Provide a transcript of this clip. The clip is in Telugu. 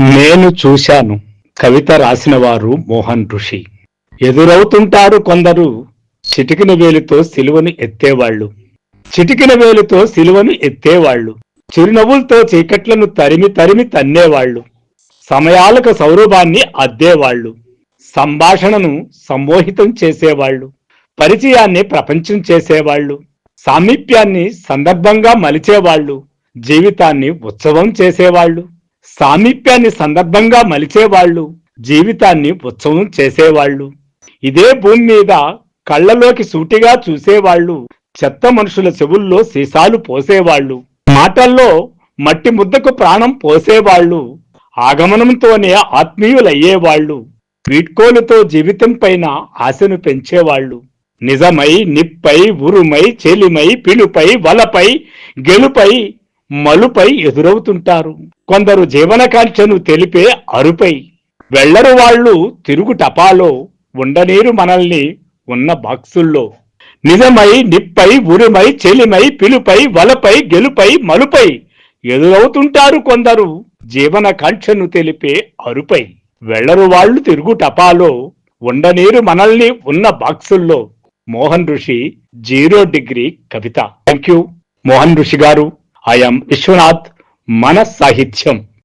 నేను చూశాను. కవిత రాసిన వారు మోహన్ ఋషి. ఎదురవుతుంటారు కొందరు, చిటికిన వేలుతో సిలువను ఎత్తేవాళ్ళు. చిటికిన వేలుతో సిలువను ఎత్తేవాళ్ళు. చిరునవ్వులతో చీకట్లను తరిమి తరిమి తన్నేవాళ్ళు. సమయాలకు సౌరభాన్ని అద్దేవాళ్ళు. సంభాషణను సమ్మోహితం చేసేవాళ్ళు. పరిచయాన్ని ప్రపంచం చేసేవాళ్ళు. సామీప్యాన్ని సందర్భంగా మలిచేవాళ్ళు. జీవితాన్ని ఉత్సవం చేసేవాళ్ళు. సామీప్యాన్ని సందర్భంగా మలిచేవాళ్ళు. జీవితాన్ని ఉత్సవం చేసేవాళ్ళు. ఇదే భూమి మీద కళ్ళలోకి సూటిగా చూసేవాళ్ళు. చెత్త మనుషుల చెవుల్లో సీసాలు పోసేవాళ్ళు. మాటల్లో మట్టి ముద్దకు ప్రాణం పోసేవాళ్ళు. ఆగమనంతోనే ఆత్మీయులయ్యేవాళ్ళు. వీడ్కోలుతో జీవితం పైన ఆశను పెంచేవాళ్ళు. నిజమై, నిప్పై, ఉరుమై, చెలిమై, పిలుపై, వలపై, గెలుపై, మలుపై ఎదురవుతుంటారు. కొందరు జీవనకాంక్షను తెలిపే అరుపై. వెళ్లరు వాళ్ళు తిరుగు టపాలో, ఉండనీరు మనల్ని ఉన్న బాక్సుల్లో. నిజమై, నిప్పై, ఉరుమై, చెలిమై, పిలుపై, వలపై, గెలుపై, మలుపై ఎదురవుతుంటారు కొందరు జీవనకాంక్షను తెలిపే అరుపై. వెళ్లరు వాళ్ళు తిరుగు టపాలో, ఉండనీరు మనల్ని ఉన్న బాక్సుల్లో. మోహన్ ఋషి 0 degree Kavitha. Thank you Mohan ఋషి గారు. ఐఎమ్ విశ్వనాథ్. మన సాహిత్యం.